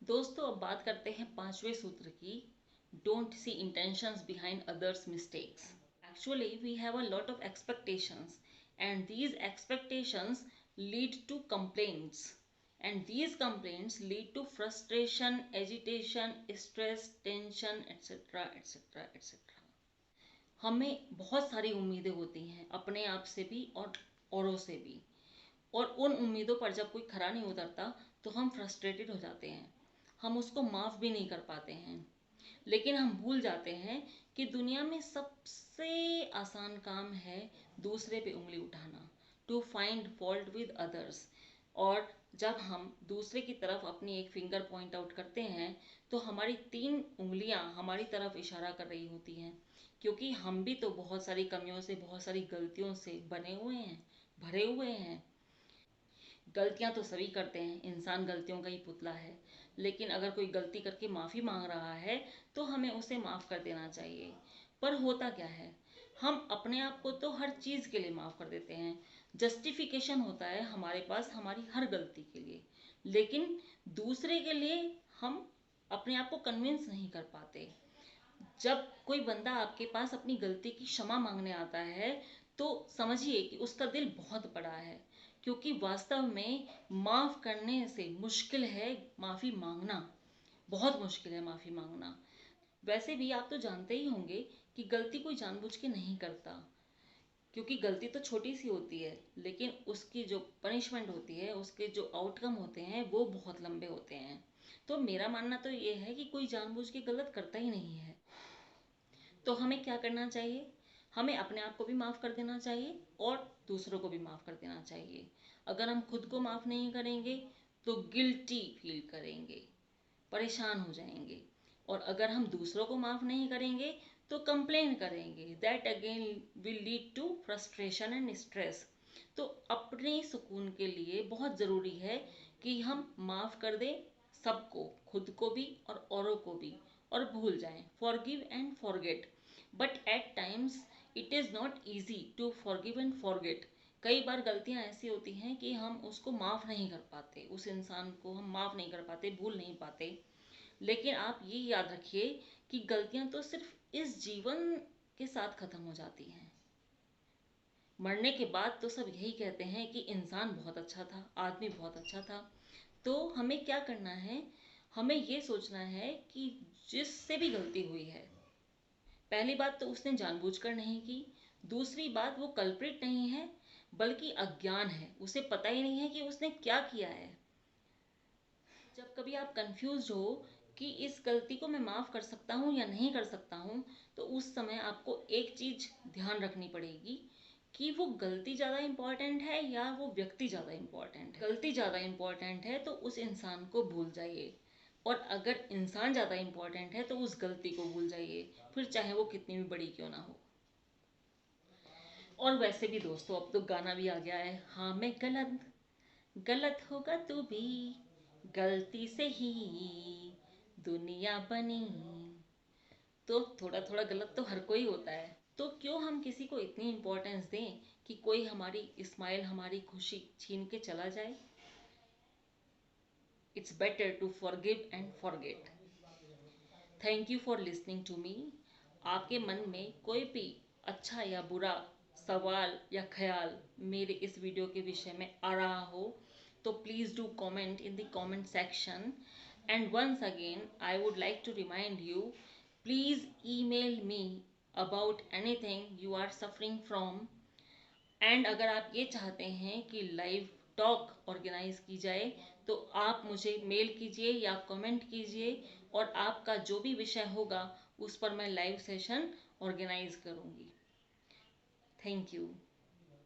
दोस्तों अब बात करते हैं पांचवें सूत्र की। Don't see intentions behind others mistakes. Actually, we have a lot of expectations, and these expectations lead to complaints, and these complaints lead to frustration, agitation, stress, tension, etc. etc. etc. हमें बहुत सारी उम्मीदें होती हैं अपने आप से भी और औरों से भी, और उन उम्मीदों पर जब कोई खरा नहीं उतरता तो हम फ्रस्ट्रेटेड हो जाते हैं, हम उसको माफ़ भी नहीं कर पाते हैं। लेकिन हम भूल जाते हैं कि दुनिया में सबसे आसान काम है दूसरे पे उंगली उठाना, to find fault with others. और जब हम दूसरे की तरफ अपनी एक फिंगर पॉइंट आउट करते हैं तो हमारी तीन उंगलियां हमारी तरफ इशारा कर रही होती हैं, क्योंकि हम भी तो बहुत सारी कमियों से, बहुत सारी गलतियों से बने हुए हैं, भरे हुए हैं। गलतियां तो सभी करते हैं, इंसान गलतियों का ही पुतला है। लेकिन अगर कोई गलती करके माफ़ी मांग रहा है तो हमें उसे माफ़ कर देना चाहिए। पर होता क्या है, हम अपने आप को तो हर चीज़ के लिए माफ़ कर देते हैं, जस्टिफिकेशन होता है हमारे पास हमारी हर गलती के लिए। लेकिन दूसरे के लिए हम अपने आप को कन्विंस नहीं कर पाते। जब कोई बंदा आपके पास अपनी गलती की क्षमा मांगने आता है तो समझिए कि उसका दिल बहुत बड़ा है, क्योंकि वास्तव में माफ़ करने से मुश्किल है माफ़ी मांगना, बहुत मुश्किल है माफ़ी मांगना। वैसे भी आप तो जानते ही होंगे कि गलती कोई जानबूझ के नहीं करता, क्योंकि गलती तो छोटी सी होती है लेकिन उसकी जो पनिशमेंट होती है, उसके जो आउटकम होते हैं वो बहुत लंबे होते हैं। तो मेरा मानना तो ये है कि कोई जानबूझ के गलत करता ही नहीं है। तो हमें क्या करना चाहिए, हमें अपने आप को भी माफ़ कर देना चाहिए और दूसरों को भी माफ़ कर देना चाहिए। अगर हम खुद को माफ़ नहीं करेंगे तो गिल्टी फील करेंगे, परेशान हो जाएंगे। और अगर हम दूसरों को माफ़ नहीं करेंगे तो कंप्लेन करेंगे, that again will lead to frustration and stress. तो अपने सुकून के लिए बहुत ज़रूरी है कि हम माफ़ कर दें सबको, खुद को भी और औरों को भी, और भूल जाएं, forgive and forget. But at times it is not easy to forgive and forget. कई बार गलतियां ऐसी होती हैं कि हम उसको माफ़ नहीं कर पाते, उस इंसान को हम माफ़ नहीं कर पाते, भूल नहीं पाते। लेकिन आप ये याद रखिए कि गलतियां तो सिर्फ इस जीवन के साथ ख़त्म हो जाती हैं। मरने के बाद तो सब यही कहते हैं कि इंसान बहुत अच्छा था, आदमी बहुत अच्छा था। तो हमें क्या करना है, हमें ये सोचना है कि जिससे भी गलती हुई है, पहली बात तो उसने जानबूझकर नहीं की, दूसरी बात वो कल्प्रिट नहीं है बल्कि अज्ञान है, उसे पता ही नहीं है कि उसने क्या किया है। जब कभी आप कंफ्यूज हो कि इस गलती को मैं माफ़ कर सकता हूँ या नहीं कर सकता हूँ, तो उस समय आपको एक चीज़ ध्यान रखनी पड़ेगी कि वो गलती ज़्यादा इम्पॉर्टेंट है या वो व्यक्ति ज़्यादा इम्पॉर्टेंट है। गलती ज़्यादा इम्पॉर्टेंट है तो उस इंसान को भूल जाइए, और अगर इंसान ज़्यादा इम्पॉर्टेंट है तो उस गलती को भूल जाइए, फिर चाहे वो कितनी भी बड़ी क्यों ना हो। और वैसे भी दोस्तों अब तो गाना भी आ गया है, हाँ मैं गलत, गलत होगा तू भी, गलती से ही दुनिया बनी। तो थोड़ा थोड़ा गलत तो हर कोई होता है, तो क्यों हम किसी को इतनी इम्पोर्टेंस दें कि कोई हमारी स्माइल, हमारी खुशी छीन के चला जाए। It's better to forgive and forget. Thank you for listening to me. आपके मन में कोई भी अच्छा या बुरा सवाल या ख्याल मेरे इस वीडियो के विषय में आ रहा हो तो please do comment in the comment section. And once again I would like to remind you, please email me about anything you are suffering from. And अगर आप ये चाहते हैं कि लाइव टॉक ऑर्गेनाइज की जाए तो आप मुझे मेल कीजिए या कमेंट कीजिए, और आपका जो भी विषय होगा उस पर मैं लाइव सेशन ऑर्गेनाइज करूँगी। Thank you.